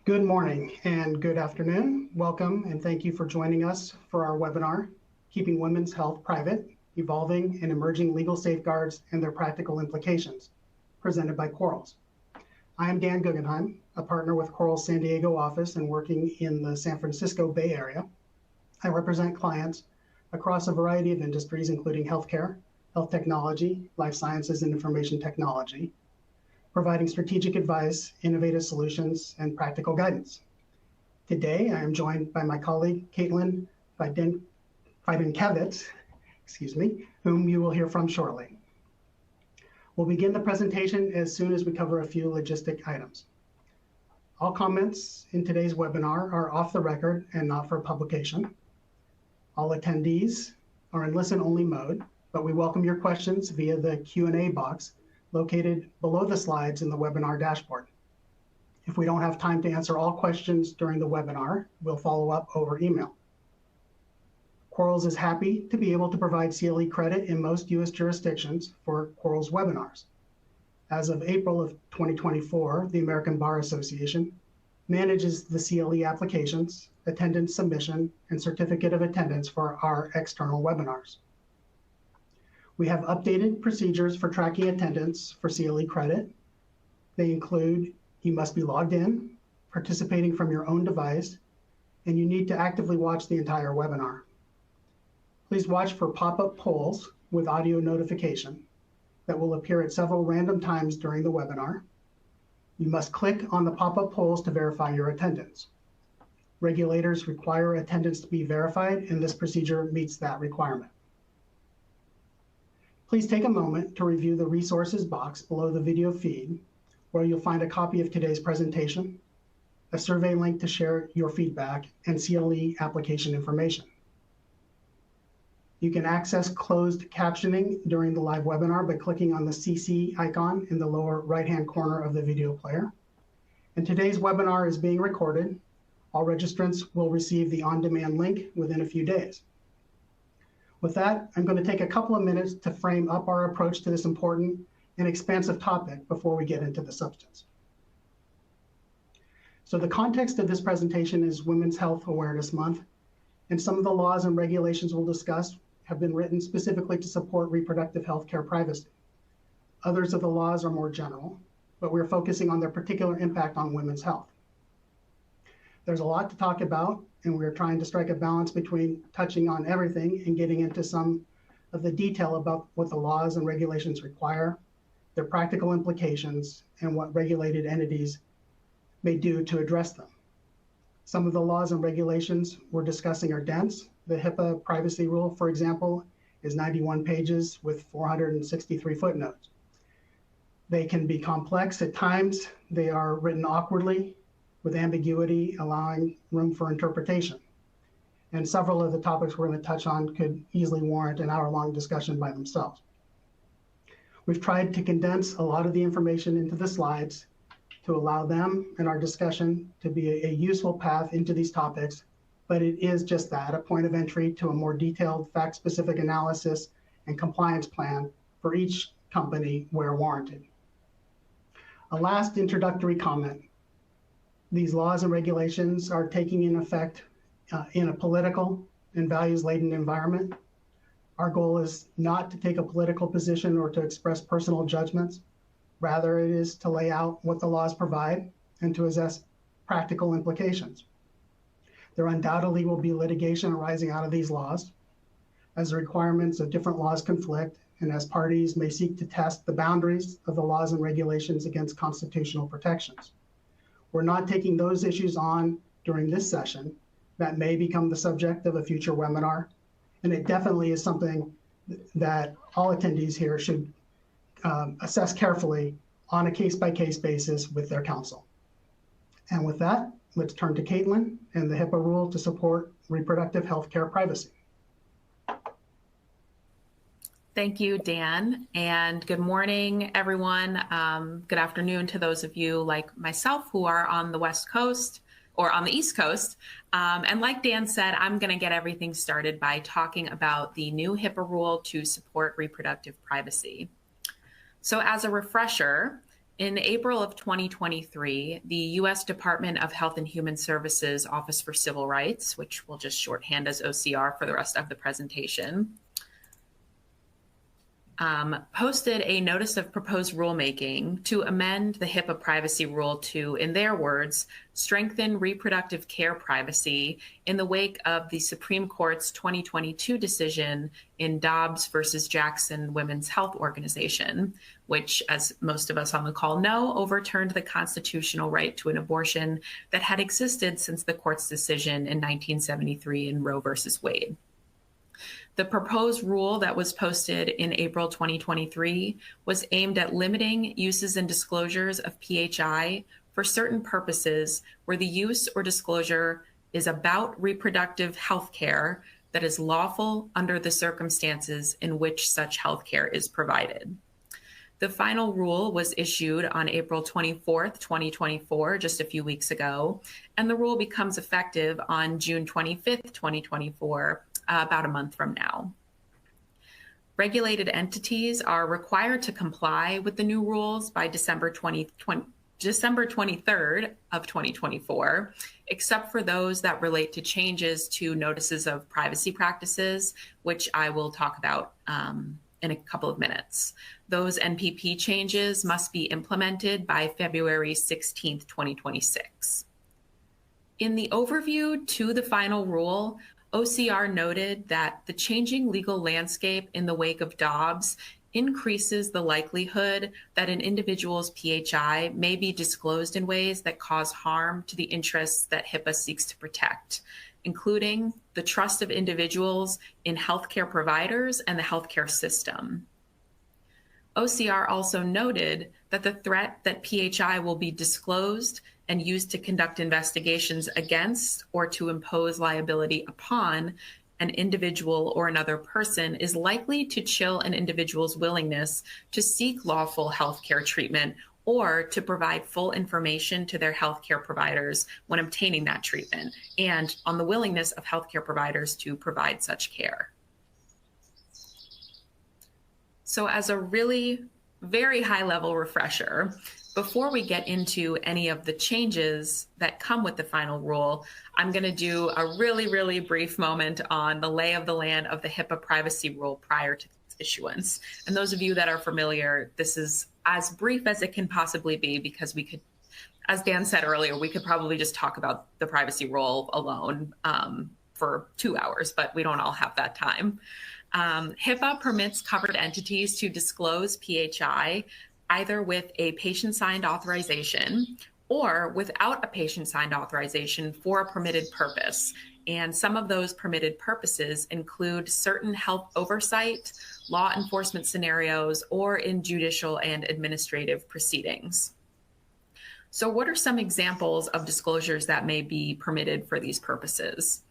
Good morning and good afternoon. Welcome and thank you for joining us for our webinar, Keeping Women's Health Private, Evolving and Emerging Legal Safeguards and Their Practical Implications, presented by Quarles. I am Dan Guggenheim, a partner with Quarles' San Diego office and working in the San Francisco Bay Area. I represent clients across a variety of industries, including healthcare, health technology, life sciences, and information technology, providing strategic advice, innovative solutions, and practical guidance. Today, I am joined by my colleague, Kaitlyn Fydenkevez, whom you will hear from shortly. We'll begin the presentation as soon as we cover a few logistic items. All comments in today's webinar are off the record and not for publication. All attendees are in listen-only mode, but we welcome your questions via the Q&A box located below the slides in the webinar dashboard. If we don't have time to answer all questions during the webinar, we'll follow up over email. Quarles is happy to be able to provide CLE credit in most US jurisdictions for Quarles webinars. As of April of 2024, the American Bar Association manages the CLE applications, attendance submission, and certificate of attendance for our external webinars. We have updated procedures for tracking attendance for CLE credit. They include you must be logged in, participating from your own device, and you need to actively watch the entire webinar. Please watch for pop-up polls with audio notification that will appear at several random times during the webinar. You must click on the pop-up polls to verify your attendance. Regulators require attendance to be verified, and this procedure meets that requirement. Please take a moment to review the resources box below the video feed, where you'll find a copy of today's presentation, a survey link to share your feedback, and CLE application information. You can access closed captioning during the live webinar by clicking on the CC icon in the lower right-hand corner of the video player. And today's webinar is being recorded. All registrants will receive the on-demand link within a few days. With that, I'm going to take a couple of minutes to frame up our approach to this important and expansive topic before we get into the substance. So the context of this presentation is Women's Health Awareness Month, and some of the laws and regulations we'll discuss have been written specifically to support reproductive health care privacy. Others of the laws are more general, but we're focusing on their particular impact on women's health. There's a lot to talk about, and we're trying to strike a balance between touching on everything and getting into some of the detail about what the laws and regulations require, their practical implications, and what regulated entities may do to address them. Some of the laws and regulations we're discussing are dense. The HIPAA privacy rule, for example, is 91 pages with 463 footnotes. They can be complex at times. They are written awkwardly, with ambiguity allowing room for interpretation. And several of the topics we're going to touch on could easily warrant an hour-long discussion by themselves. We've tried to condense a lot of the information into the slides to allow them and our discussion to be a useful path into these topics, but it is just that, a point of entry to a more detailed fact-specific analysis and compliance plan for each company where warranted. A last introductory comment. These laws and regulations are taking in effect in a political and values-laden environment. Our goal is not to take a political position or to express personal judgments. Rather, it is to lay out what the laws provide and to assess practical implications. There undoubtedly will be litigation arising out of these laws as the requirements of different laws conflict and as parties may seek to test the boundaries of the laws and regulations against constitutional protections. We're not taking those issues on during this session. That may become the subject of a future webinar. And it definitely is something that all attendees here should assess carefully on a case-by-case basis with their counsel. And with that, let's turn to Kaitlyn and the HIPAA rule to support reproductive health care privacy. Thank you, Dan, and good morning, everyone. Good afternoon to those of you like myself who are on the West Coast or on the East Coast. And like Dan said, I'm going to get everything started by talking about the new HIPAA rule to support reproductive privacy. So as a refresher, In April of 2023, the U.S. Department of Health and Human Services Office for Civil Rights, which we'll just shorthand as OCR for the rest of the presentation, posted a notice of proposed rulemaking to amend the HIPAA privacy rule to, in their words, strengthen reproductive care privacy in the wake of the Supreme Court's 2022 decision in Dobbs versus Jackson Women's Health Organization, which, as most of us on the call know, overturned the constitutional right to an abortion that had existed since the court's decision in 1973 in Roe versus Wade. The proposed rule that was posted in April 2023 was aimed at limiting uses and disclosures of PHI for certain purposes where the use or disclosure is about reproductive health care that is lawful under the circumstances in which such health care is provided. The final rule was issued on April 24th, 2024, just a few weeks ago, and the rule becomes effective on June 25th, 2024, about a month from now. Regulated entities are required to comply with the new rules by December 23rd of 2024, except for those that relate to changes to notices of privacy practices, which I will talk about in a couple of minutes. Those NPP changes must be implemented by February 16th, 2026. In the overview to the final rule, OCR noted that the changing legal landscape in the wake of Dobbs increases the likelihood that an individual's PHI may be disclosed in ways that cause harm to the interests that HIPAA seeks to protect, including the trust of individuals in healthcare providers and the healthcare system. OCR also noted that the threat that PHI will be disclosed and used to conduct investigations against or to impose liability upon an individual or another person is likely to chill an individual's willingness to seek lawful healthcare treatment or to provide full information to their healthcare providers when obtaining that treatment, and on the willingness of healthcare providers to provide such care. So as a really very high-level refresher, before we get into any of the changes that come with the final rule, I'm going to do a really, really brief moment on the lay of the land of the HIPAA privacy rule prior to its issuance. And those of you that are familiar, this is as brief as it can possibly be, because we could, as Dan said earlier, we could probably just talk about the privacy rule alone for 2 hours, but we don't all have that time. HIPAA permits covered entities to disclose PHI either with a patient-signed authorization or without a patient-signed authorization for a permitted purpose. And some of those permitted purposes include certain health oversight, law enforcement scenarios, or in judicial and administrative proceedings. So what are some examples of disclosures that may be permitted for these purposes?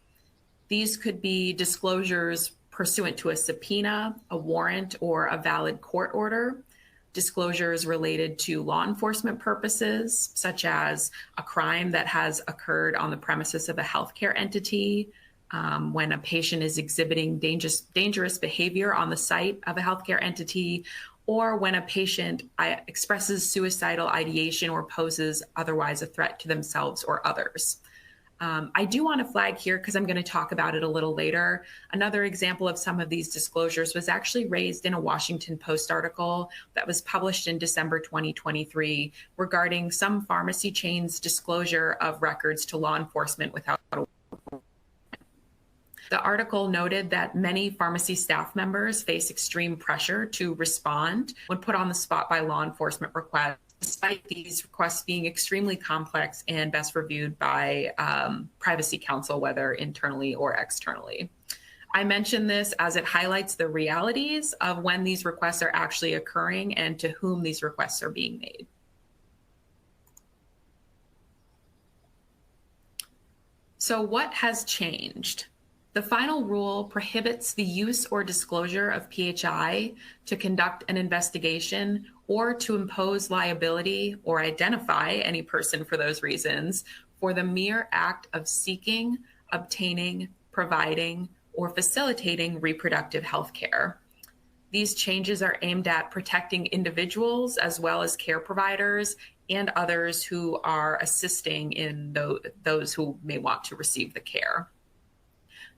These could be disclosures pursuant to a subpoena, a warrant, or a valid court order, disclosures related to law enforcement purposes, such as a crime that has occurred on the premises of a healthcare entity, when a patient is exhibiting dangerous behavior on the site of a healthcare entity, or when a patient expresses suicidal ideation or poses otherwise a threat to themselves or others. I do want to flag here, because I'm going to talk about it a little later. Another example of some of these disclosures was actually raised in a Washington Post article that was published in December 2023 regarding some pharmacy chains' disclosure of records to law enforcement without a warrant. The article noted that many pharmacy staff members face extreme pressure to respond when put on the spot by law enforcement requests, despite these requests being extremely complex and best reviewed by privacy counsel, whether internally or externally. I mention this as it highlights the realities of when these requests are actually occurring and to whom these requests are being made. So what has changed? The final rule prohibits the use or disclosure of PHI to conduct an investigation or to impose liability or identify any person for those reasons for the mere act of seeking, obtaining, providing, or facilitating reproductive health care. These changes are aimed at protecting individuals as well as care providers and others who are assisting in those who may want to receive the care.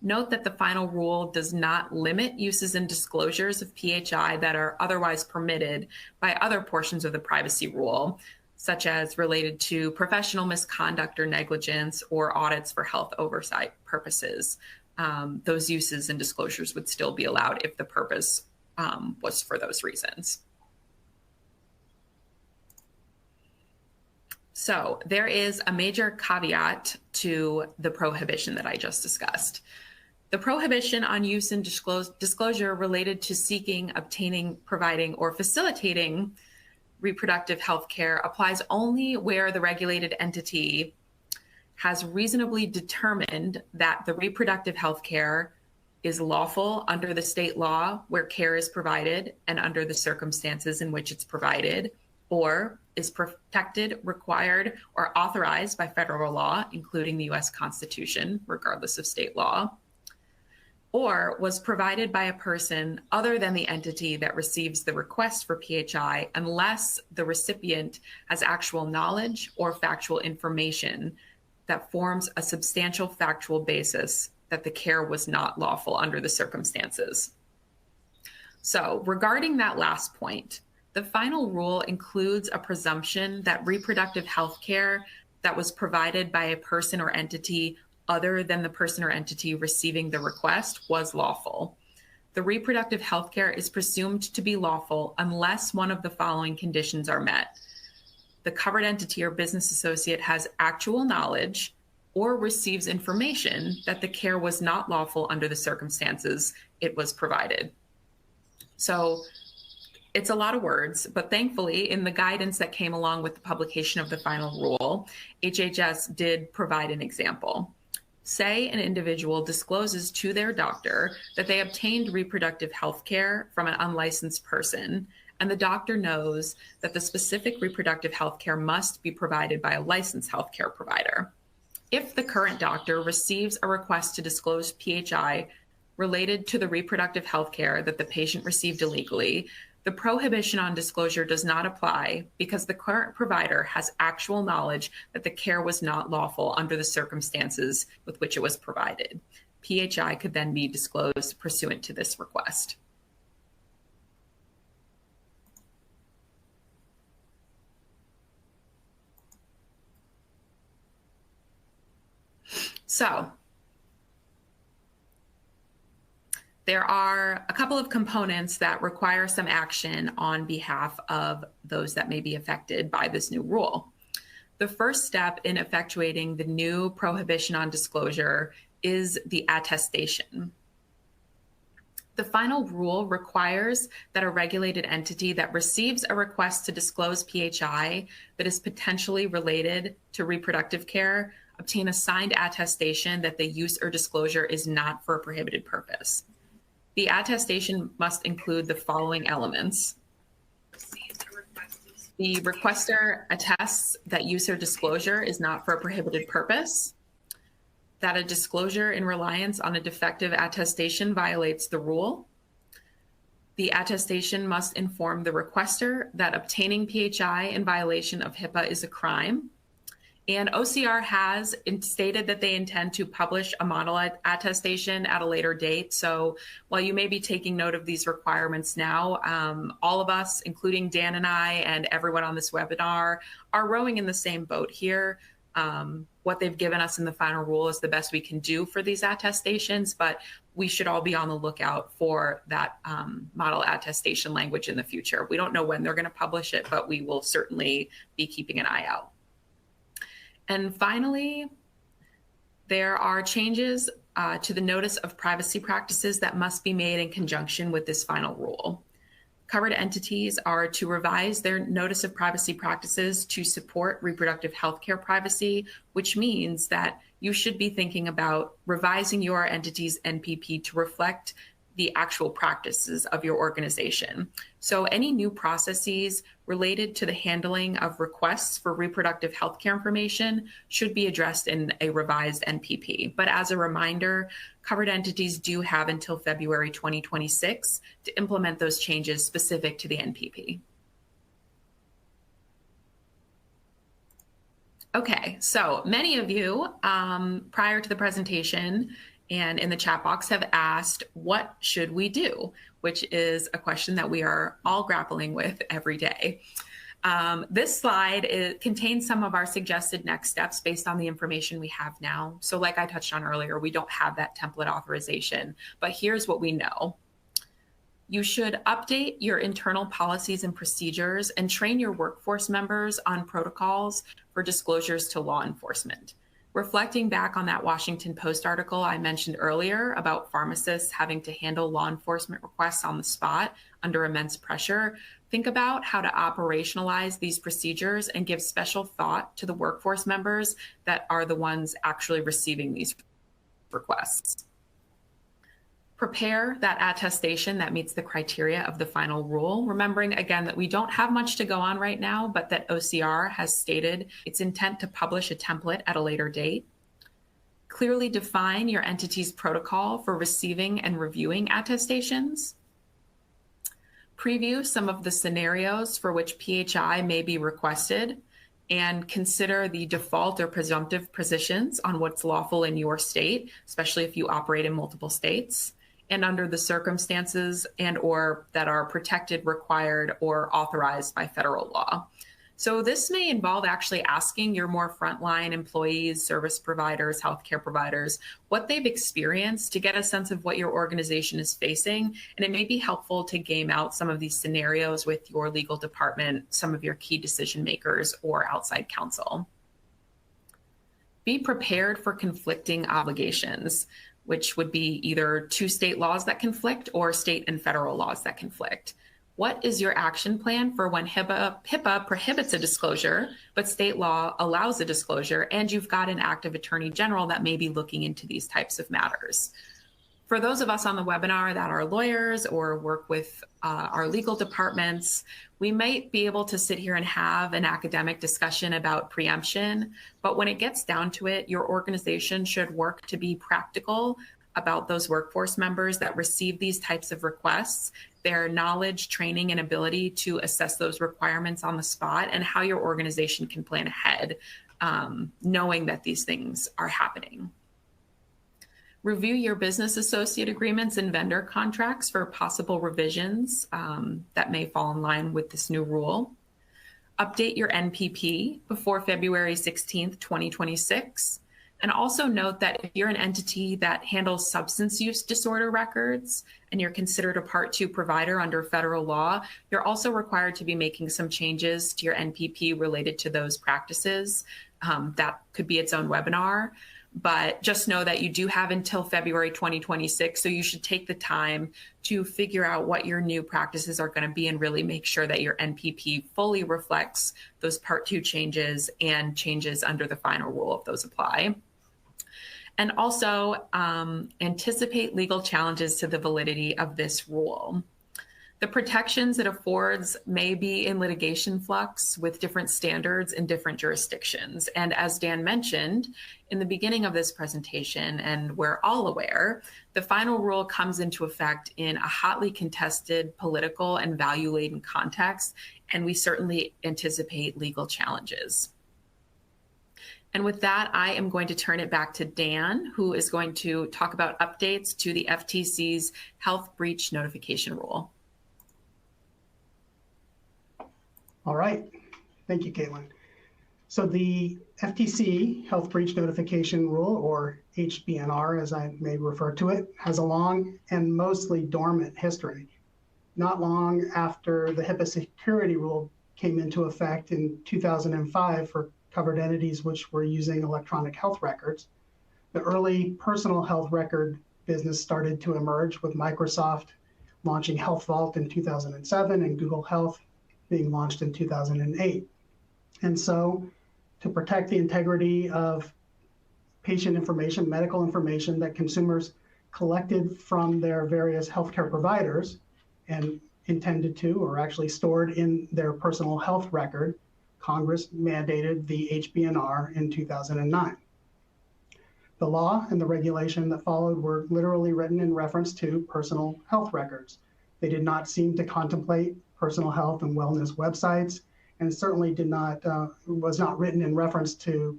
Note that the final rule does not limit uses and disclosures of PHI that are otherwise permitted by other portions of the privacy rule, such as related to professional misconduct or negligence or audits for health oversight purposes. Those uses and disclosures would still be allowed if the purpose was for those reasons. So there is a major caveat to the prohibition that I just discussed. The prohibition on use and disclosure related to seeking, obtaining, providing, or facilitating reproductive health care applies only where the regulated entity has reasonably determined that the reproductive health care is lawful under the state law where care is provided and under the circumstances in which it's provided, or is protected, required, or authorized by federal law, including the U.S. Constitution, regardless of state law, or was provided by a person other than the entity that receives the request for PHI, unless the recipient has actual knowledge or factual information that forms a substantial factual basis that the care was not lawful under the circumstances. So regarding that last point, the final rule includes a presumption that reproductive health care that was provided by a person or entity other than the person or entity receiving the request was lawful. The reproductive health care is presumed to be lawful unless one of the following conditions are met. The covered entity or business associate has actual knowledge or receives information that the care was not lawful under the circumstances it was provided. So it's a lot of words, but thankfully in the guidance that came along with the publication of the final rule, HHS did provide an example. Say an individual discloses to their doctor that they obtained reproductive health care from an unlicensed person, and the doctor knows that the specific reproductive health care must be provided by a licensed healthcare provider. If the current doctor receives a request to disclose PHI related to the reproductive health care that the patient received illegally, the prohibition on disclosure does not apply because the current provider has actual knowledge that the care was not lawful under the circumstances with which it was provided. PHI could then be disclosed pursuant to this request. So there are a couple of components that require some action on behalf of those that may be affected by this new rule. The first step in effectuating the new prohibition on disclosure is the attestation. The final rule requires that a regulated entity that receives a request to disclose PHI that is potentially related to reproductive care obtain a signed attestation that the use or disclosure is not for a prohibited purpose. The attestation must include the following elements. The requester attests that use or disclosure is not for a prohibited purpose, that a disclosure in reliance on a defective attestation violates the rule. The attestation must inform the requester that obtaining PHI in violation of HIPAA is a crime. And OCR has stated that they intend to publish a model attestation at a later date. So while you may be taking note of these requirements now, all of us, including Dan and I and everyone on this webinar, are rowing in the same boat here. What they've given us in the final rule is the best we can do for these attestations, but we should all be on the lookout for that model attestation language in the future. We don't know when they're going to publish it, but we will certainly be keeping an eye out. And finally, there are changes to the notice of privacy practices that must be made in conjunction with this final rule. Covered entities are to revise their notice of privacy practices to support reproductive healthcare privacy, which means that you should be thinking about revising your entity's NPP to reflect the actual practices of your organization. So any new processes related to the handling of requests for reproductive health care information should be addressed in a revised NPP. But as a reminder, covered entities do have until February 2026 to implement those changes specific to the NPP. Okay, so many of you prior to the presentation and in the chat box have asked, what should we do? Which is a question that we are all grappling with every day. This slide contains some of our suggested next steps based on the information we have now. So like I touched on earlier, we don't have that template authorization, but here's what we know. You should update your internal policies and procedures and train your workforce members on protocols for disclosures to law enforcement. Reflecting back on that Washington Post article I mentioned earlier about pharmacists having to handle law enforcement requests on the spot under immense pressure, think about how to operationalize these procedures and give special thought to the workforce members that are the ones actually receiving these requests. Prepare that attestation that meets the criteria of the final rule, remembering again that we don't have much to go on right now, but that OCR has stated its intent to publish a template at a later date. Clearly define your entity's protocol for receiving and reviewing attestations. Preview some of the scenarios for which PHI may be requested and consider the default or presumptive positions on what's lawful in your state, especially if you operate in multiple states, and under the circumstances and or that are protected, required, or authorized by federal law. So this may involve actually asking your more frontline employees, service providers, healthcare providers, what they've experienced to get a sense of what your organization is facing. And it may be helpful to game out some of these scenarios with your legal department, some of your key decision makers, or outside counsel. Be prepared for conflicting obligations, which would be either two state laws that conflict or state and federal laws that conflict. What is your action plan for when HIPAA prohibits a disclosure, but state law allows a disclosure, and you've got an active attorney general that may be looking into these types of matters? For those of us on the webinar that are lawyers or work with our legal departments, we might be able to sit here and have an academic discussion about preemption, but when it gets down to it, your organization should work to be practical about those workforce members that receive these types of requests, their knowledge, training, and ability to assess those requirements on the spot, and how your organization can plan ahead, knowing that these things are happening. Review your business associate agreements and vendor contracts for possible revisions that may fall in line with this new rule. Update your NPP before February 16th, 2026. And also note that if you're an entity that handles substance use disorder records and you're considered a Part 2 provider under federal law, you're also required to be making some changes to your NPP related to those practices. That could be its own webinar. But just know that you do have until February 2026, so you should take the time to figure out what your new practices are going to be and really make sure that your NPP fully reflects those Part 2 changes and changes under the final rule if those apply. And also anticipate legal challenges to the validity of this rule. The protections it affords may be in litigation flux with different standards in different jurisdictions. And as Dan mentioned in the beginning of this presentation, and we're all aware, the final rule comes into effect in a hotly contested political and value-laden context, and we certainly anticipate legal challenges. And with that, I am going to turn it back to Dan, who is going to talk about updates to the FTC's health breach notification rule. All right, thank you, Kaitlyn. So the FTC Health Breach Notification Rule, or HBNR as I may refer to it, has a long and mostly dormant history. Not long after the HIPAA security rule came into effect in 2005 for covered entities which were using electronic health records, the early personal health record business started to emerge, with Microsoft launching Health Vault in 2007 and Google Health being launched in 2008. And so to protect the integrity of patient information, medical information that consumers collected from their various healthcare providers and intended to, or actually stored in their personal health record, Congress mandated the HB&R in 2009. The law and the regulation that followed were literally written in reference to personal health records. They did not seem to contemplate personal health and wellness websites, and certainly was not written in reference to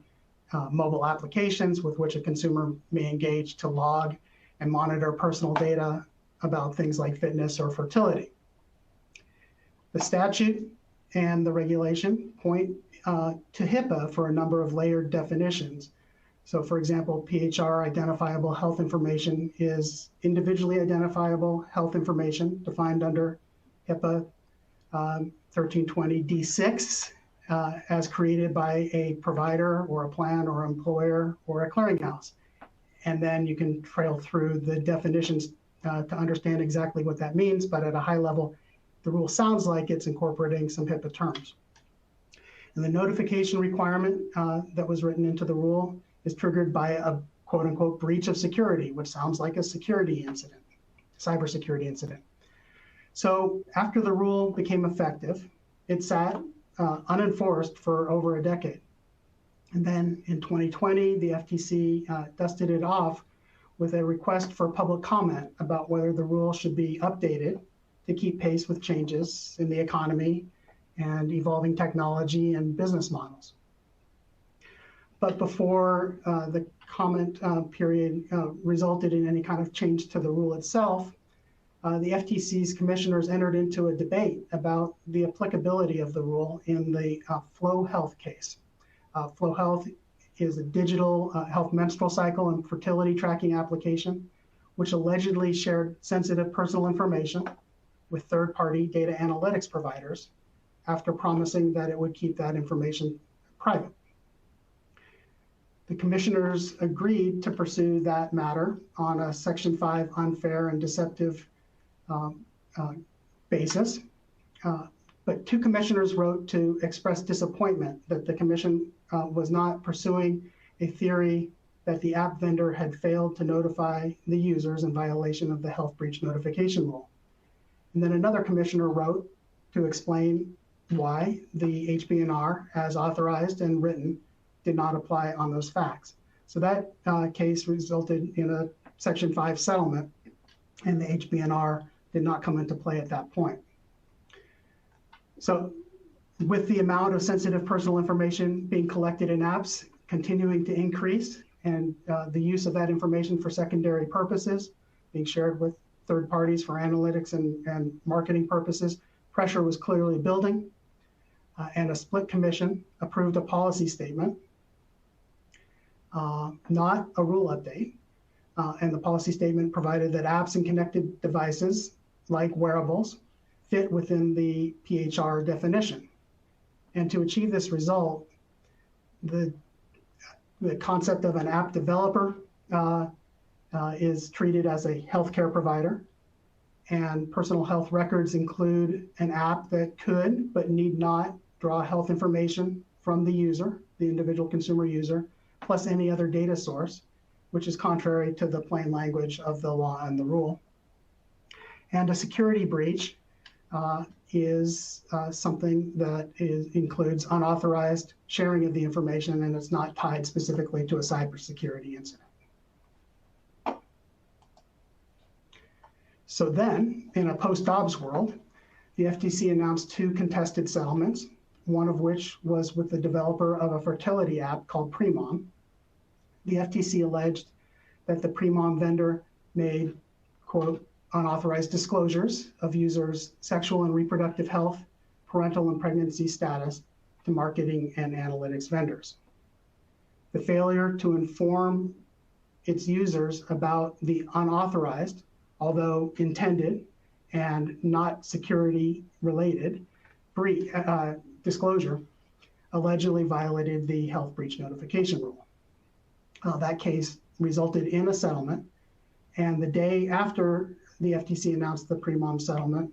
mobile applications with which a consumer may engage to log and monitor personal data about things like fitness or fertility. The statute and the regulation point to HIPAA for a number of layered definitions. So for example, PHR identifiable health information is individually identifiable health information defined under HIPAA 1320 D6 as created by a provider or a plan or employer or a clearinghouse. And then you can trail through the definitions to understand exactly what that means, but at a high level, the rule sounds like it's incorporating some HIPAA terms. And the notification requirement that was written into the rule is triggered by a quote unquote breach of security, which sounds like a security incident, cybersecurity incident. So after the rule became effective, it sat unenforced for over a decade. And then in 2020, the FTC dusted it off with a request for public comment about whether the rule should be updated to keep pace with changes in the economy and evolving technology and business models. But before the comment period resulted in any kind of change to the rule itself, the FTC's commissioners entered into a debate about the applicability of the rule in the Flow Health case. Flow Health is a digital health menstrual cycle and fertility tracking application, which allegedly shared sensitive personal information with third-party data analytics providers after promising that it would keep that information private. The commissioners agreed to pursue that matter on a Section 5 unfair and deceptive basis. But two commissioners wrote to express disappointment that the commission was not pursuing a theory that the app vendor had failed to notify the users in violation of the health breach notification rule. And then another commissioner wrote to explain why the HB&R, as authorized and written, did not apply on those facts. So that case resulted in a Section 5 settlement, and the HB&R did not come into play at that point. So with the amount of sensitive personal information being collected in apps continuing to increase, and the use of that information for secondary purposes, being shared with third parties for analytics and marketing purposes, pressure was clearly building, and a split commission approved a policy statement, not a rule update. And the policy statement provided that apps and connected devices, like wearables, fit within the PHR definition. And to achieve this result, the concept of an app developer is treated as a healthcare provider, and personal health records include an app that could but need not draw health information from the user, the individual consumer user, plus any other data source, which is contrary to the plain language of the law and the rule. And a security breach is something that includes unauthorized sharing of the information, and it's not tied specifically to a cybersecurity incident. So then, in a post-Dobbs world, the FTC announced two contested settlements, one of which was with the developer of a fertility app called Premom. The FTC alleged that the Premom vendor made, quote, unauthorized disclosures of users' sexual and reproductive health, parental and pregnancy status to marketing and analytics vendors. The failure to inform its users about the unauthorized, although intended and not security related, disclosure allegedly violated the health breach notification rule. That case resulted in a settlement, and the day after the FTC announced the Premom settlement,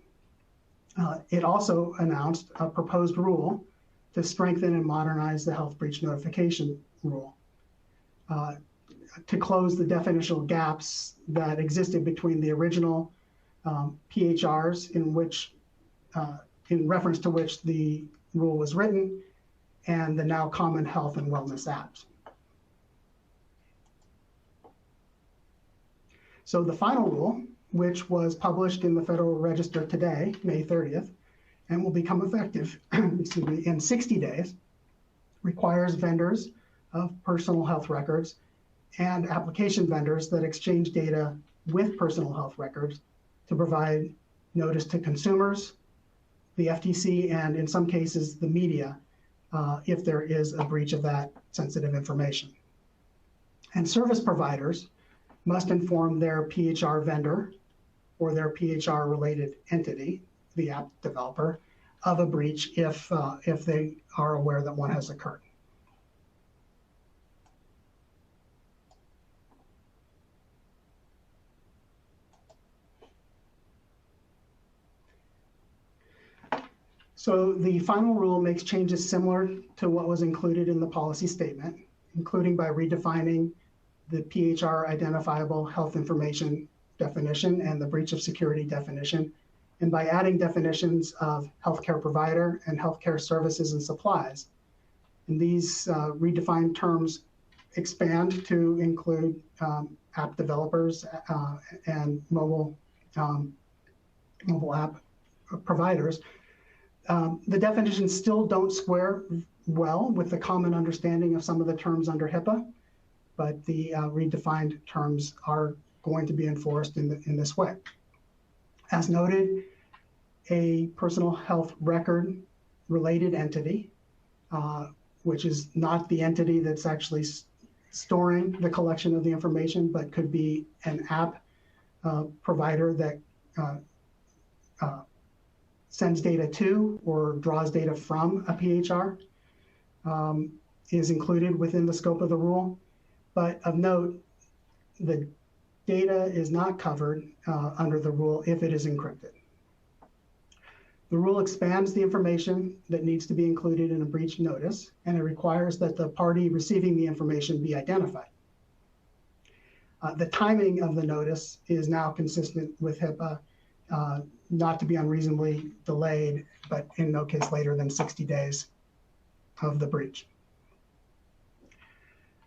it also announced a proposed rule to strengthen and modernize the health breach notification rule. to close the definitional gaps that existed between the original PHRs in reference to which the rule was written and the now common health and wellness apps. So the final rule, which was published in the Federal Register today, May 30th, and will become effective excuse me, in 60 days, requires vendors of personal health records and application vendors that exchange data with personal health records to provide notice to consumers, the FTC, and in some cases, the media, if there is a breach of that sensitive information. And service providers must inform their PHR vendor or their PHR-related entity, the app developer, of a breach if they are aware that one has occurred. So the final rule makes changes similar to what was included in the policy statement, including by redefining the PHR identifiable health information definition and the breach of security definition, and by adding definitions of healthcare provider and healthcare services and supplies. And these redefined terms expand to include app developers and mobile app providers. The definitions still don't square well with the common understanding of some of the terms under HIPAA, but the redefined terms are going to be enforced in this way. As noted, a personal health record related entity, which is not the entity that's actually storing the collection of the information, but could be an app provider that sends data to or draws data from a PHR, is included within the scope of the rule. But of note, the data is not covered under the rule if it is encrypted. The rule expands the information that needs to be included in a breach notice, and it requires that the party receiving the information be identified. The timing of the notice is now consistent with HIPAA, not to be unreasonably delayed, but in no case later than 60 days of the breach.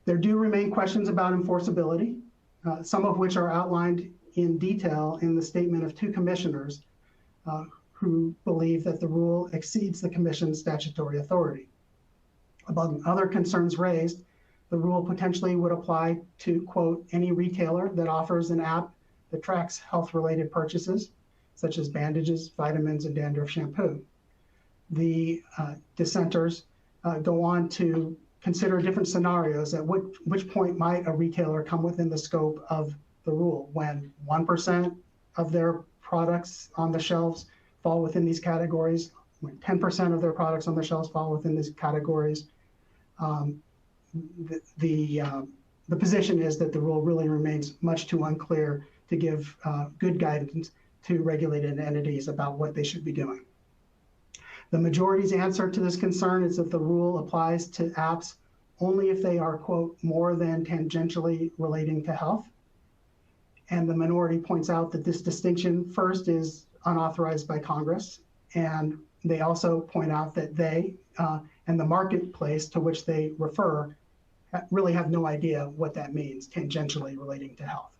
There do remain questions about enforceability, some of which are outlined in detail in the statement of two commissioners who believe that the rule exceeds the commission's statutory authority. Among other concerns raised, the rule potentially would apply to, quote, any retailer that offers an app that tracks health-related purchases, such as bandages, vitamins, and dandruff shampoo. The dissenters go on to consider different scenarios at which point might a retailer come within the scope of the rule, when 1% of their products on the shelves fall within these categories, when 10% of their products on the shelves fall within these categories. The position is that the rule really remains much too unclear to give good guidance to regulated entities about what they should be doing. The majority's answer to this concern is that the rule applies to apps only if they are, quote, more than tangentially relating to health. And the minority points out that this distinction first is unauthorized by Congress. And they also point out that they and the marketplace to which they refer really have no idea what that means, tangentially relating to health.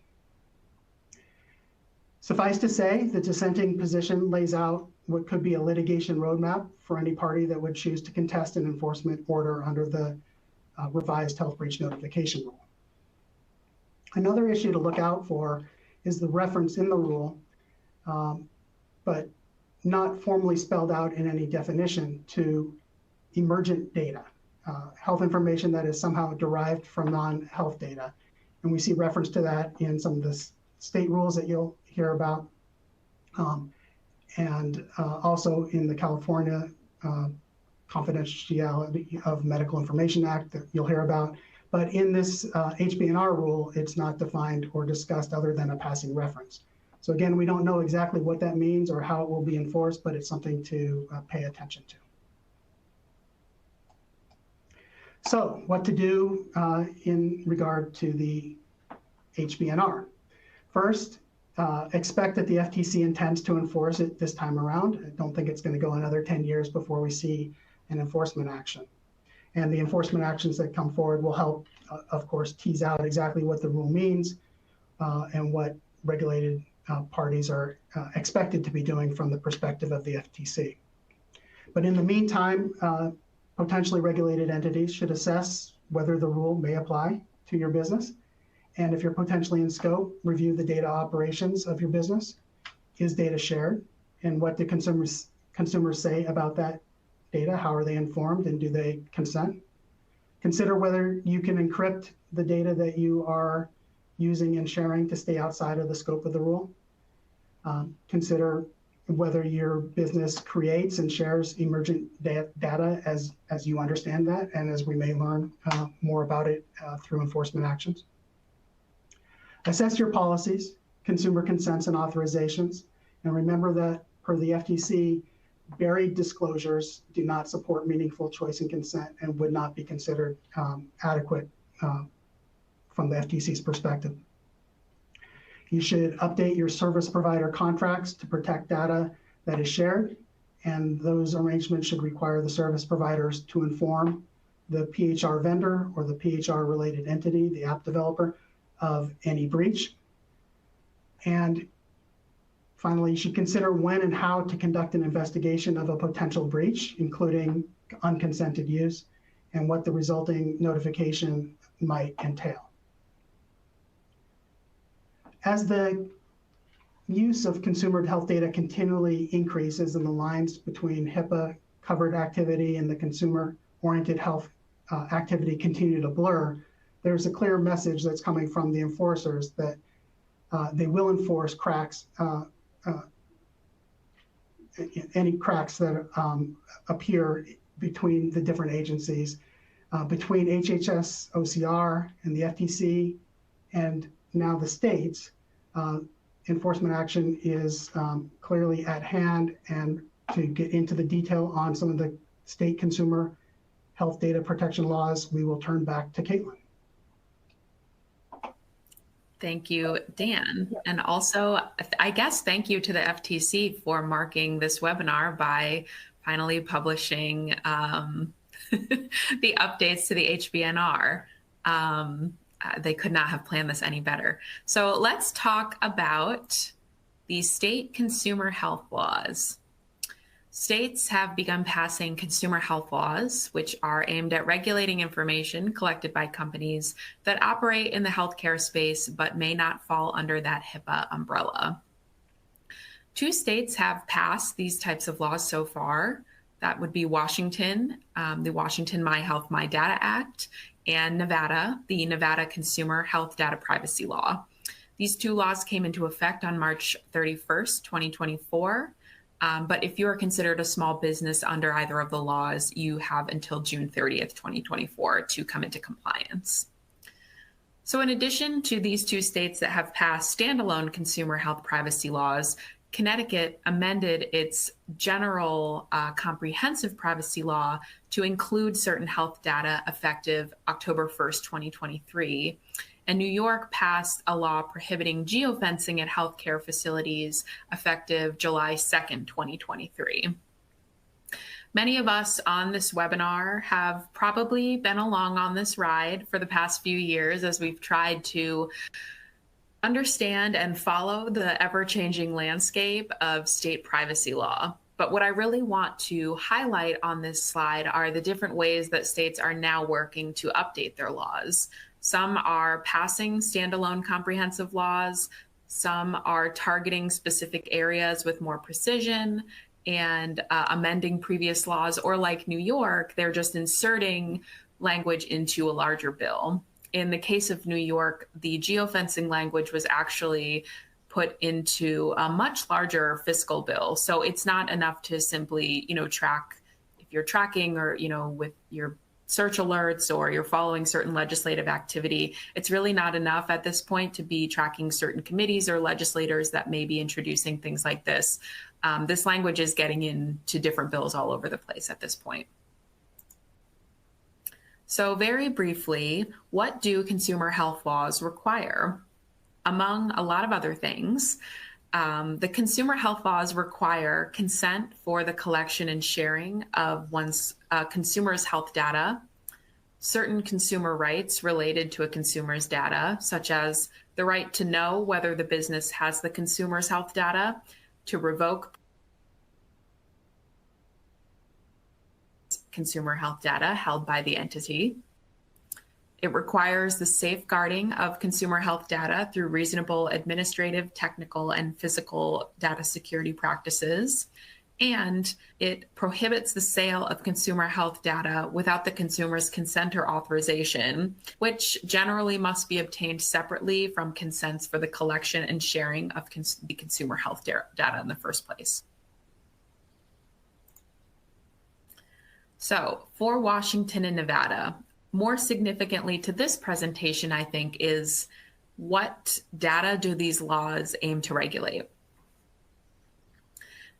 Suffice to say, the dissenting position lays out what could be a litigation roadmap for any party that would choose to contest an enforcement order under the revised health breach notification rule. Another issue to look out for is the reference in the rule, but not formally spelled out in any definition, to emergent data, health information that is somehow derived from non-health data. And we see reference to that in some of the state rules that you'll hear about, and also in the California Confidentiality of Medical Information Act that you'll hear about. But in this HB&R rule, it's not defined or discussed other than a passing reference. So again, we don't know exactly what that means or how it will be enforced, but it's something to pay attention to. So what to do in regard to the HBNR? First, expect that the FTC intends to enforce it this time around. I don't think it's going to go another 10 years before we see an enforcement action. And the enforcement actions that come forward will help, of course, tease out exactly what the rule means and what regulated parties are expected to be doing from the perspective of the FTC. But in the meantime, potentially regulated entities should assess whether the rule may apply to your business. And if you're potentially in scope, review the data operations of your business. Is data shared? And what do consumers say about that data? How are they informed and do they consent? Consider whether you can encrypt the data that you are using and sharing to stay outside of the scope of the rule. Consider whether your business creates and shares emergent data as you understand that, and as we may learn more about it through enforcement actions. Assess your policies, consumer consents and authorizations, and remember that per the FTC, buried disclosures do not support meaningful choice and consent and would not be considered adequate from the FTC's perspective. You should update your service provider contracts to protect data that is shared, and those arrangements should require the service providers to inform the PHR vendor or the PHR related entity, the app developer, of any breach. And finally, you should consider when and how to conduct an investigation of a potential breach, including unconsented use, and what the resulting notification might entail. As the use of consumer health data continually increases and the lines between HIPAA-covered activity and the consumer-oriented health activity continue to blur, there's a clear message that's coming from the enforcers that they will enforce cracks, any cracks that appear between the different agencies, between HHS, OCR, and the FTC, and now the states. Enforcement action is clearly at hand, and to get into the detail on some of the state consumer health data protection laws, we will turn back to Kaitlyn. Thank you, Dan. And also, I guess, thank you to the FTC for marking this webinar by finally publishing the updates to the HBNR. They could not have planned this any better. So let's talk about the state consumer health laws. States have begun passing consumer health laws, which are aimed at regulating information collected by companies that operate in the healthcare space but may not fall under that HIPAA umbrella. 2 states have passed these types of laws so far. That would be Washington, the Washington My Health, My Data Act, and Nevada, the Nevada Consumer Health Data Privacy Law. These 2 laws came into effect on March 31st, 2024. But if you are considered a small business under either of the laws, you have until June 30th, 2024 to come into compliance. So in addition to these 2 states that have passed standalone consumer health privacy laws, Connecticut amended its general comprehensive privacy law to include certain health data effective October 1st, 2023. And New York passed a law prohibiting geofencing at healthcare facilities effective July 2nd, 2023. Many of us on this webinar have probably been along on this ride for the past few years as we've tried to understand and follow the ever-changing landscape of state privacy law. But what I really want to highlight on this slide are the different ways that states are now working to update their laws. Some are passing standalone comprehensive laws. Some are targeting specific areas with more precision and amending previous laws, or like New York, they're just inserting language into a larger bill. In the case of New York, the geofencing language was actually put into a much larger fiscal bill. So it's not enough to simply, track if you're tracking or, with your search alerts or you're following certain legislative activity. It's really not enough at this point to be tracking certain committees or legislators that may be introducing things like this. This language is getting into different bills all over the place at this point. So very briefly, what do consumer health laws require? Among a lot of other things, the consumer health laws require consent for the collection and sharing of one's consumer's health data, certain consumer rights related to a consumer's data, such as the right to know whether the business has the consumer's health data, to revoke consumer health data held by the entity. It requires the safeguarding of consumer health data through reasonable administrative, technical, and physical data security practices. And it prohibits the sale of consumer health data without the consumer's consent or authorization, which generally must be obtained separately from consents for the collection and sharing of the consumer health data in the first place. So for Washington and Nevada, more significantly to this presentation, I think, is what data do these laws aim to regulate?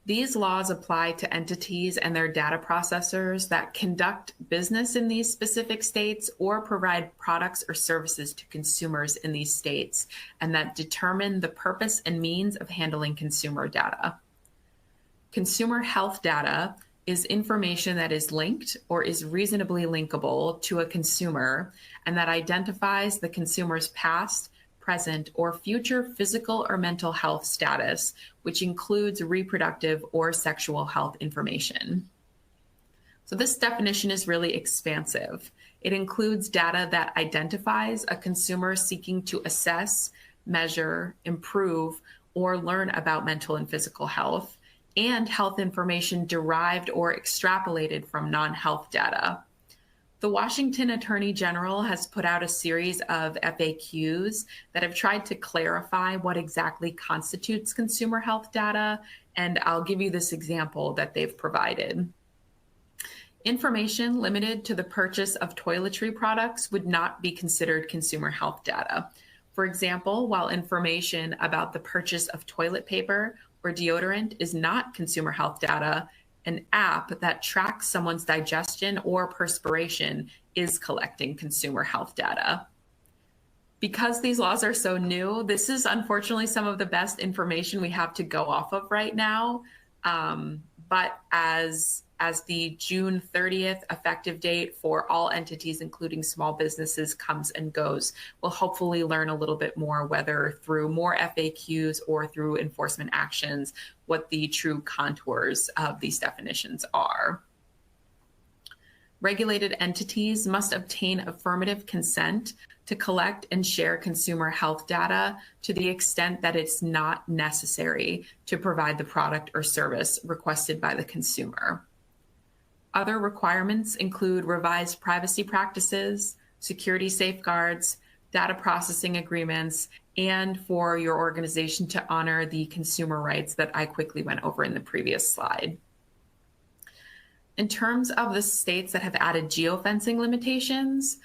These laws apply to entities and their data processors that conduct business in these specific states or provide products or services to consumers in these states, and that determine the purpose and means of handling consumer data. Consumer health data is information that is linked or is reasonably linkable to a consumer and that identifies the consumer's past, present, or future physical or mental health status, which includes reproductive or sexual health information. So this definition is really expansive. It includes data that identifies a consumer seeking to assess, measure, improve, or learn about mental and physical health, and health information derived or extrapolated from non-health data. The Washington Attorney General has put out a series of FAQs that have tried to clarify what exactly constitutes consumer health data, and I'll give you this example that they've provided. Information limited to the purchase of toiletry products would not be considered consumer health data. For example, while information about the purchase of toilet paper or deodorant is not consumer health data, an app that tracks someone's digestion or perspiration is collecting consumer health data. Because these laws are so new, this is unfortunately some of the best information we have to go off of right now. But as the June 30th effective date for all entities, including small businesses, comes and goes, we'll hopefully learn a little bit more, whether through more FAQs or through enforcement actions, what the true contours of these definitions are. Regulated entities must obtain affirmative consent to collect and share consumer health data to the extent that it's not necessary to provide the product or service requested by the consumer. Other requirements include revised privacy practices, security safeguards, data processing agreements, and for your organization to honor the consumer rights that I quickly went over in the previous slide. In terms of the states that have added geofencing limitations,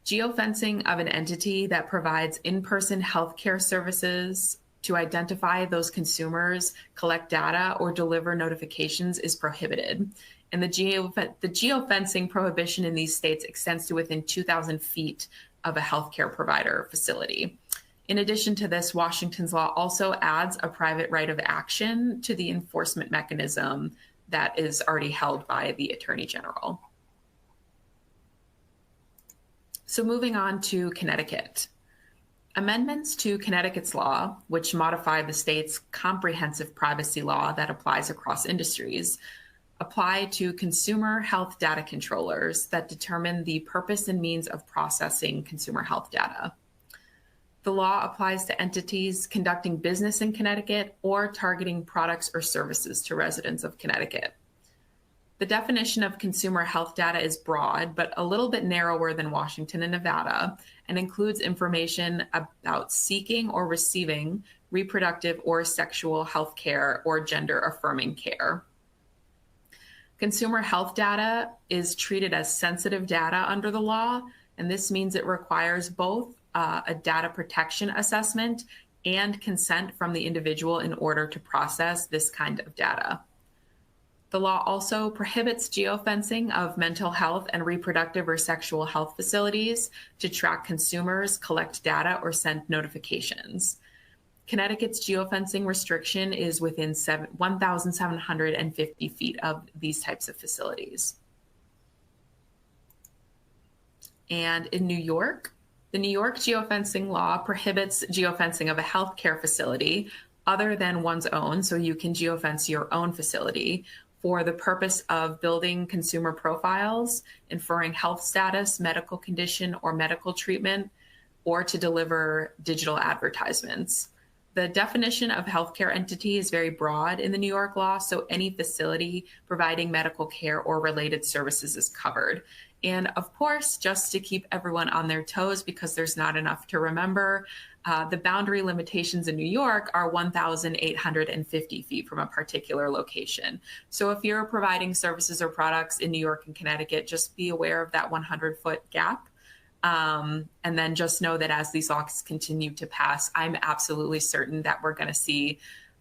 geofencing of an entity that provides in-person healthcare services to identify those consumers, collect data, or deliver notifications is prohibited. And the geofencing prohibition in these states extends to within 2,000 feet of a healthcare provider facility. In addition to this, Washington's law also adds a private right of action to the enforcement mechanism that is already held by the Attorney General. So moving on to Connecticut. Amendments to Connecticut's law, which modify the state's comprehensive privacy law that applies across industries, apply to consumer health data controllers that determine the purpose and means of processing consumer health data. The law applies to entities conducting business in Connecticut or targeting products or services to residents of Connecticut. The definition of consumer health data is broad, but a little bit narrower than Washington and Nevada, and includes information about seeking or receiving reproductive or sexual health care or gender affirming care. Consumer health data is treated as sensitive data under the law, and this means it requires both a data protection assessment and consent from the individual in order to process this kind of data. The law also prohibits geofencing of mental health and reproductive or sexual health facilities to track consumers, collect data, or send notifications. Connecticut's geofencing restriction is within 1,750 feet of these types of facilities. And in New York, the New York geofencing law prohibits geofencing of a healthcare facility other than one's own, so you can geofence your own facility for the purpose of building consumer profiles, inferring health status, medical condition, or medical treatment, or to deliver digital advertisements. The definition of healthcare entity is very broad in the New York law, so any facility providing medical care or related services is covered. And of course, just to keep everyone on their toes, because there's not enough to remember, the boundary limitations in New York are 1,850 feet from a particular location. So if you're providing services or products in New York and Connecticut, just be aware of that 100-foot gap. And then just know that as these laws continue to pass, I'm absolutely certain that we're going to see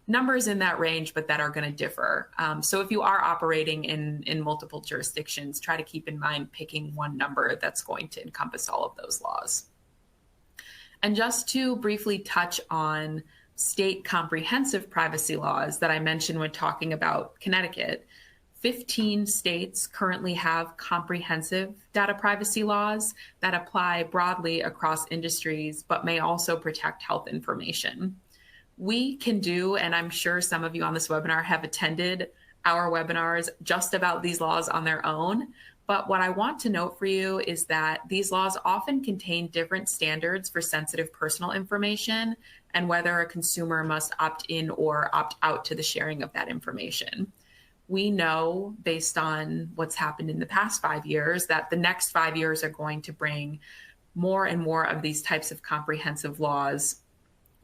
numbers in that range, but that are going to differ. So if you are operating in multiple jurisdictions, try to keep in mind picking one number that's going to encompass all of those laws. And just to briefly touch on state comprehensive privacy laws that I mentioned when talking about Connecticut, 15 states currently have comprehensive data privacy laws that apply broadly across industries, but may also protect health information. We can do, and I'm sure some of you on this webinar have attended our webinars just about these laws on their own. But what I want to note for you is that these laws often contain different standards for sensitive personal information and whether a consumer must opt in or opt out to the sharing of that information. We know, based on what's happened in the past 5 years, that the next 5 years are going to bring more and more of these types of comprehensive laws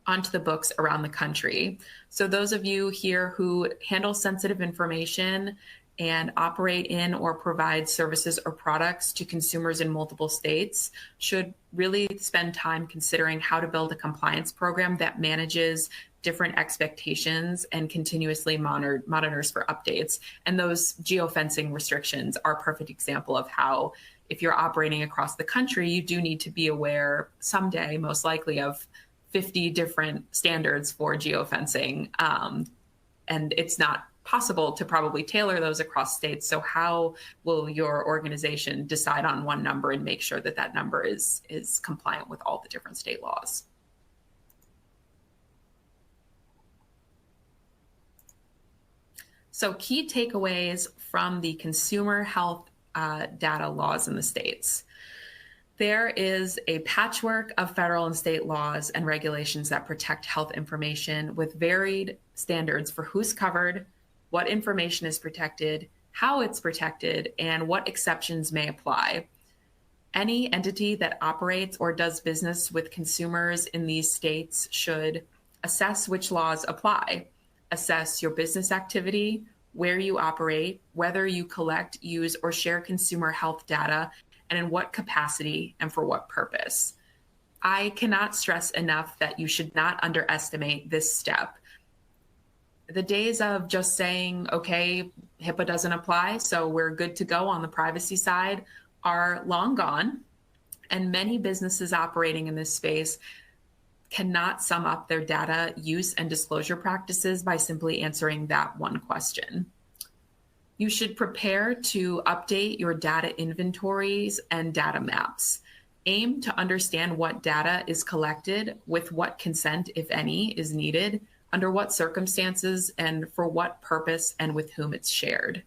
onto the books around the country. So those of you here who handle sensitive information and operate in or provide services or products to consumers in multiple states should really spend time considering how to build a compliance program that manages different expectations and continuously monitors for updates. And those geofencing restrictions are a perfect example of how, if you're operating across the country, you do need to be aware someday, most likely, of 50 different standards for geofencing. And it's not possible to probably tailor those across states. So how will your organization decide on one number and make sure that that number is compliant with all the different state laws? So key takeaways from the consumer health data laws in the states. There is a patchwork of federal and state laws and regulations that protect health information with varied standards for who's covered, what information is protected, how it's protected, and what exceptions may apply. Any entity that operates or does business with consumers in these states should assess which laws apply, assess your business activity, where you operate, whether you collect, use, or share consumer health data, and in what capacity and for what purpose. I cannot stress enough that you should not underestimate this step. The days of just saying, okay, HIPAA doesn't apply, so we're good to go on the privacy side are long gone. And many businesses operating in this space cannot sum up their data use and disclosure practices by simply answering that one question. You should prepare to update your data inventories and data maps. Aim to understand what data is collected, with what consent, if any, is needed, under what circumstances, and for what purpose, and with whom it's shared.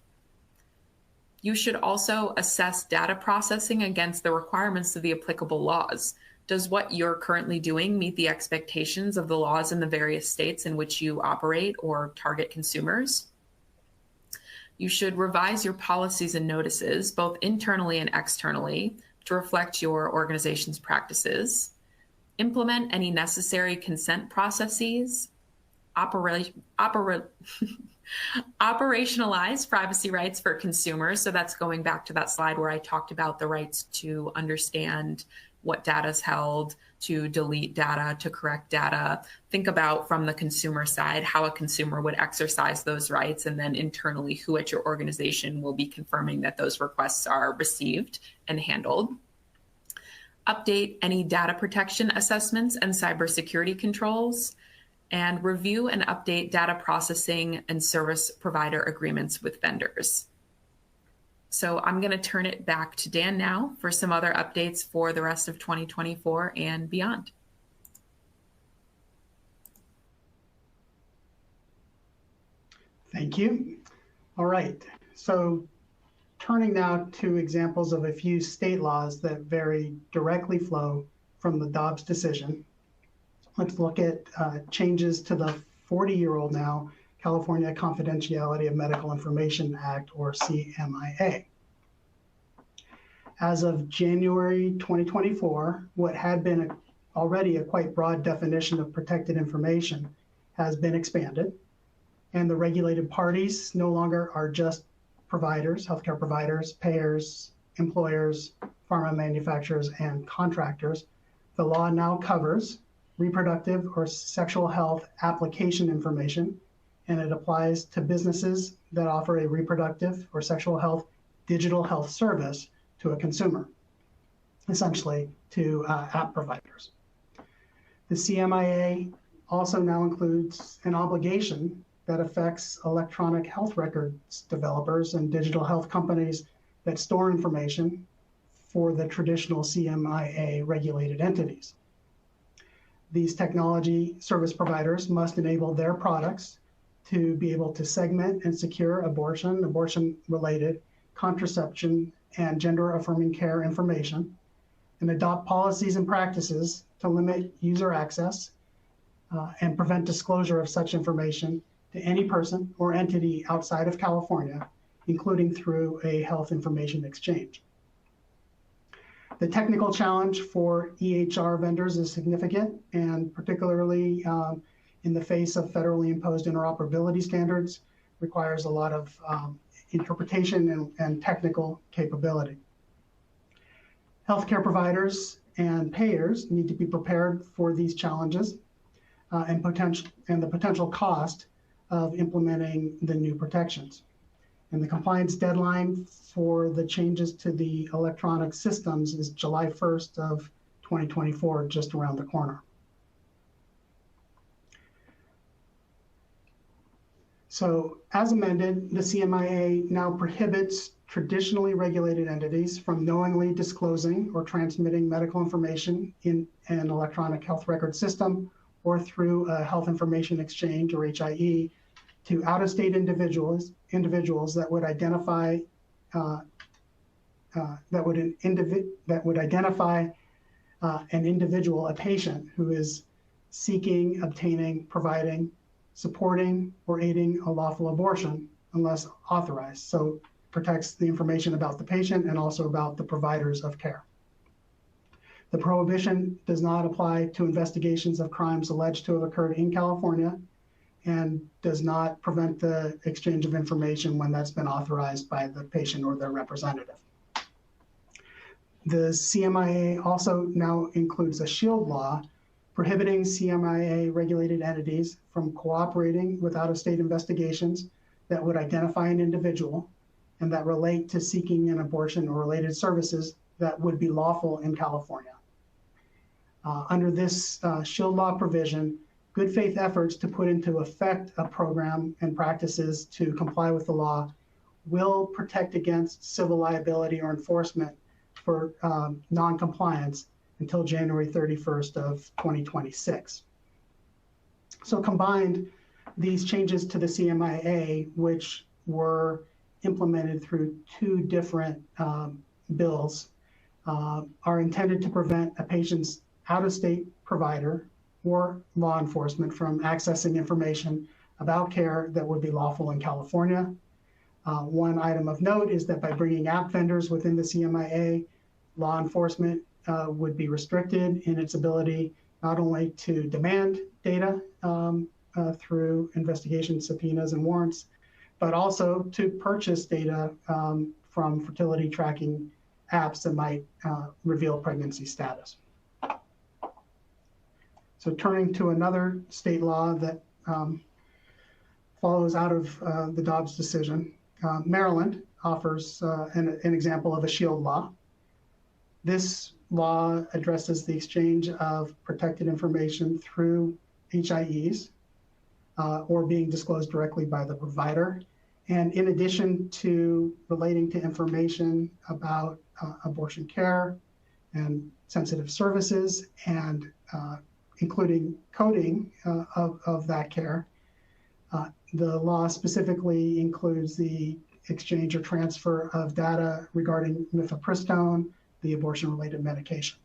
You should also assess data processing against the requirements of the applicable laws. Does what you're currently doing meet the expectations of the laws in the various states in which you operate or target consumers? You should revise your policies and notices, both internally and externally, to reflect your organization's practices. Implement any necessary consent processes. Operationalize privacy rights for consumers. So that's going back to that slide where I talked about the rights to understand what data is held, to delete data, to correct data. Think about from the consumer side how a consumer would exercise those rights, and then internally who at your organization will be confirming that those requests are received and handled. Update any data protection assessments and cybersecurity controls, and review and update data processing and service provider agreements with vendors. So I'm going to turn it back to Dan now for some other updates for the rest of 2024 and beyond. Thank you. All right. So turning now to examples of a few state laws that very directly flow from the Dobbs decision. Let's look at changes to the 40-year-old now California Confidentiality of Medical Information Act, or CMIA. As of January 2024, what had been already a quite broad definition of protected information has been expanded, and the regulated parties no longer are just providers, healthcare providers, payers, employers, pharma manufacturers, and contractors. The law now covers reproductive or sexual health application information, and it applies to businesses that offer a reproductive or sexual health digital health service to a consumer, essentially to app providers. The CMIA also now includes an obligation that affects electronic health records developers and digital health companies that store information for the traditional CMIA regulated entities. These technology service providers must enable their products to be able to segment and secure abortion, abortion-related, contraception, and gender-affirming care information, and adopt policies and practices to limit user access and prevent disclosure of such information to any person or entity outside of California, including through a health information exchange. The technical challenge for EHR vendors is significant, and particularly in the face of federally imposed interoperability standards, requires a lot of interpretation and technical capability. Healthcare providers and payers need to be prepared for these challenges and the potential cost of implementing the new protections. And the compliance deadline for the changes to the electronic systems is July 1st of 2024, just around the corner. So as amended, the CMIA now prohibits traditionally regulated entities from knowingly disclosing or transmitting medical information in an electronic health record system or through a health information exchange, or HIE, to out-of-state individuals that would identify an individual, a patient who is seeking, obtaining, providing, supporting, or aiding a lawful abortion unless authorized. So protects the information about the patient and also about the providers of care. The prohibition does not apply to investigations of crimes alleged to have occurred in California, and does not prevent the exchange of information when that's been authorized by the patient or their representative. The CMIA also now includes a shield law prohibiting CMIA regulated entities from cooperating with out-of-state investigations that would identify an individual and that relate to seeking an abortion or related services that would be lawful in California. Under this shield law provision, good faith efforts to put into effect a program and practices to comply with the law will protect against civil liability or enforcement for non-compliance until January 31st of 2026. So combined, these changes to the CMIA, which were implemented through two different bills, are intended to prevent a patient's out-of-state provider or law enforcement from accessing information about care that would be lawful in California. One item of note is that by bringing app vendors within the CMIA, law enforcement would be restricted in its ability not only to demand data through investigation subpoenas and warrants, but also to purchase data from fertility tracking apps that might reveal pregnancy status. So turning to another state law that follows out of the Dobbs decision, Maryland offers an example of a shield law. This law addresses the exchange of protected information through HIEs or being disclosed directly by the provider. And in addition to relating to information about abortion care and sensitive services and including coding of that care, the law specifically includes the exchange or transfer of data regarding mifepristone, the abortion-related medication.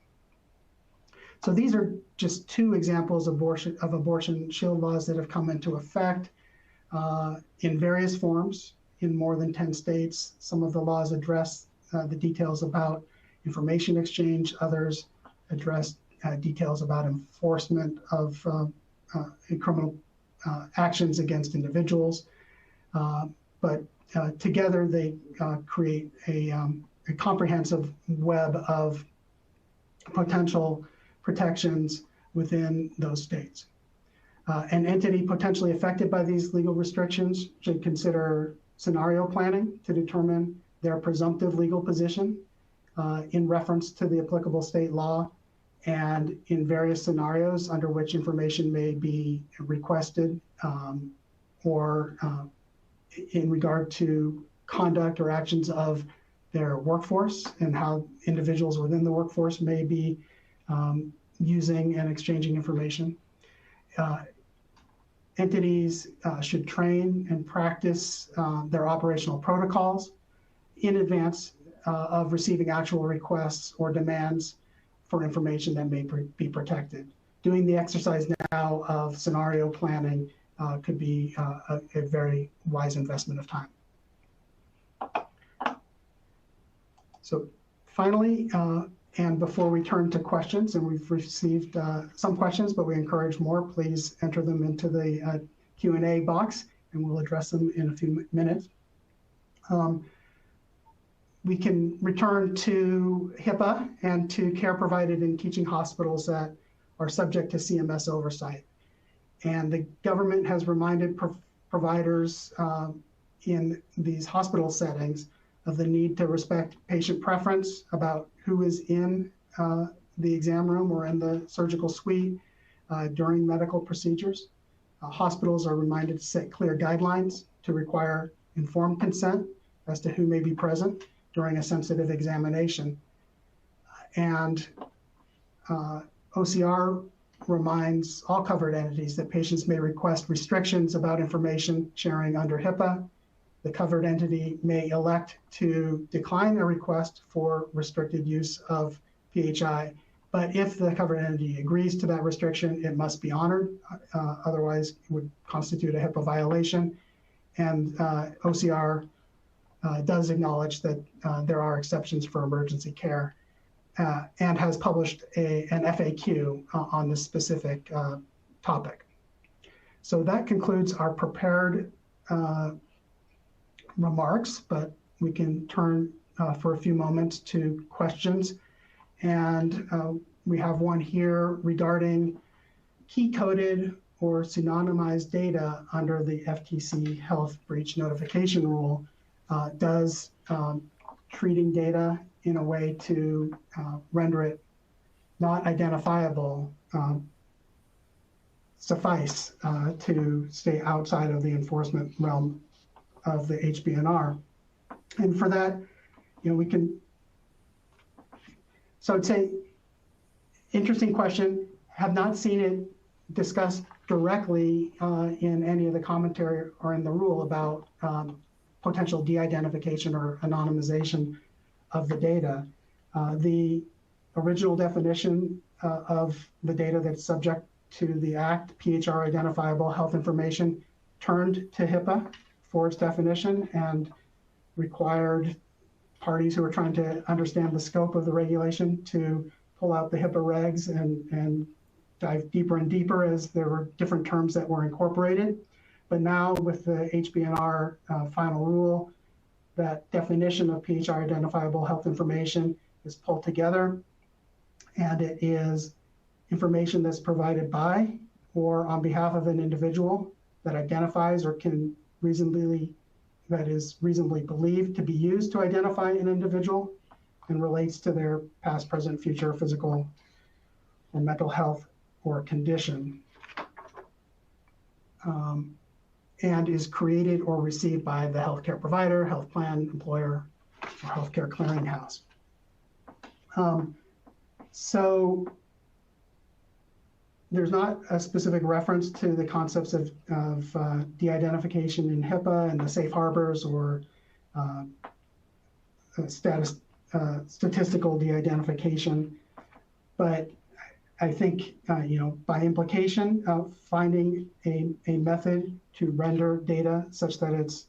So these are just two examples of abortion shield laws that have come into effect in various forms in more than 10 states. Some of the laws address the details about information exchange. Others address details about enforcement of criminal actions against individuals. But together they create a comprehensive web of potential protections within those states. An entity potentially affected by these legal restrictions should consider scenario planning to determine their presumptive legal position in reference to the applicable state law and in various scenarios under which information may be requested or in regard to conduct or actions of their workforce and how individuals within the workforce may be using and exchanging information. Entities should train and practice their operational protocols in advance of receiving actual requests or demands for information that may be protected. Doing the exercise now of scenario planning could be a very wise investment of time. So finally, and before we turn to questions, and we've received some questions, but we encourage more, please enter them into the Q&A box and we'll address them in a few minutes. We can return to HIPAA and to care provided in teaching hospitals that are subject to CMS oversight. And the government has reminded providers in these hospital settings of the need to respect patient preference about who is in the exam room or in the surgical suite during medical procedures. Hospitals are reminded to set clear guidelines to require informed consent as to who may be present during a sensitive examination. And OCR reminds all covered entities that patients may request restrictions about information sharing under HIPAA. The covered entity may elect to decline a request for restricted use of PHI, but if the covered entity agrees to that restriction, it must be honored. Otherwise, it would constitute a HIPAA violation. And OCR does acknowledge that there are exceptions for emergency care and has published an FAQ on this specific topic. So that concludes our prepared remarks, but we can turn for a few moments to questions. And we have one here regarding key-coded or pseudonymized data under the FTC Health Breach Notification Rule. Does treating data in a way to render it not identifiable suffice to stay outside of the enforcement realm of the HBNR? And for that, we can, so I'd say, interesting question. Have not seen it discussed directly in any of the commentary or in the rule about potential de-identification or anonymization of the data. The original definition of the data that's subject to the Act, PHR identifiable health information, turned to HIPAA for its definition and required parties who are trying to understand the scope of the regulation to pull out the HIPAA regs and dive deeper and deeper as there were different terms that were incorporated. But now with the HBNR final rule, that definition of PHI identifiable health information is pulled together, and it is information that's provided by or on behalf of an individual that identifies or that is reasonably believed to be used to identify an individual and relates to their past, present, future physical or mental health or condition, and is created or received by the healthcare provider, health plan, employer, or healthcare clearinghouse. So there's not a specific reference to the concepts of de-identification in HIPAA and the safe harbors or statistical de-identification, but I think, by implication, finding a method to render data such that it's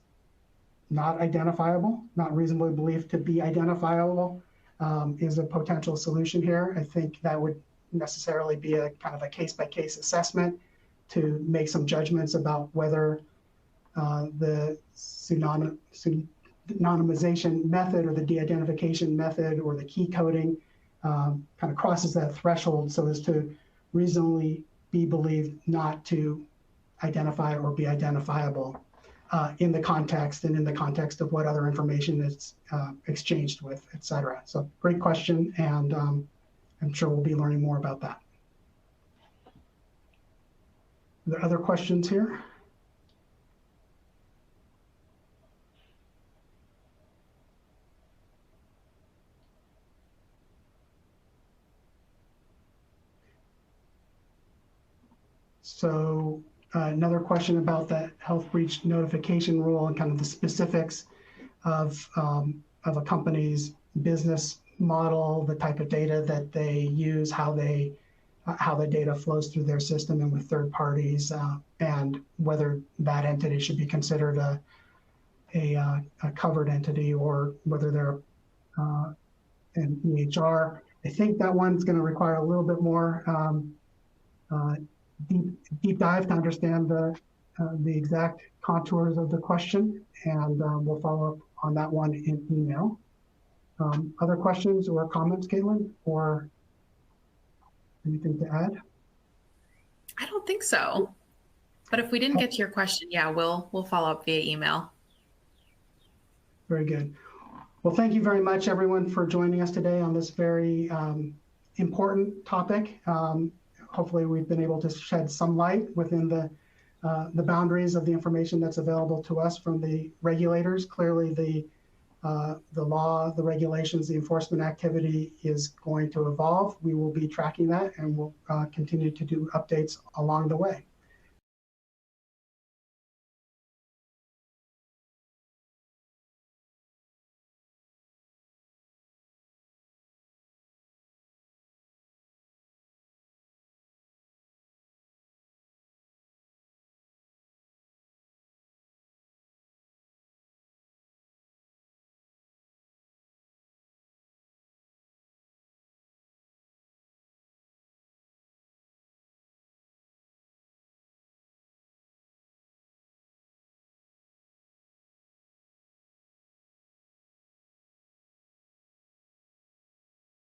not identifiable, not reasonably believed to be identifiable, is a potential solution here. I think that would necessarily be a kind of a case-by-case assessment to make some judgments about whether the pseudonymization method or the de-identification method or the key coding kind of crosses that threshold so as to reasonably be believed not to identify or be identifiable in the context of what other information is exchanged with, et cetera. So great question, and I'm sure we'll be learning more about that. Are there other questions here? So another question about the health breach notification rule and kind of the specifics of a company's business model, the type of data that they use, how the data flows through their system and with third parties, and whether that entity should be considered a covered entity or whether they're an EHR. I think that one's going to require a little bit more deep dive to understand the exact contours of the question, and we'll follow up on that one in email. Other questions or comments, Kaitlyn, or anything to add? I don't think so. But if we didn't get to your question, yeah, we'll follow up via email. Very good. Well, thank you very much, everyone, for joining us today on this very important topic. Hopefully, we've been able to shed some light within the boundaries of the information that's available to us from the regulators. Clearly, the law, the regulations, the enforcement activity is going to evolve. We will be tracking that, and we'll continue to do updates along the way.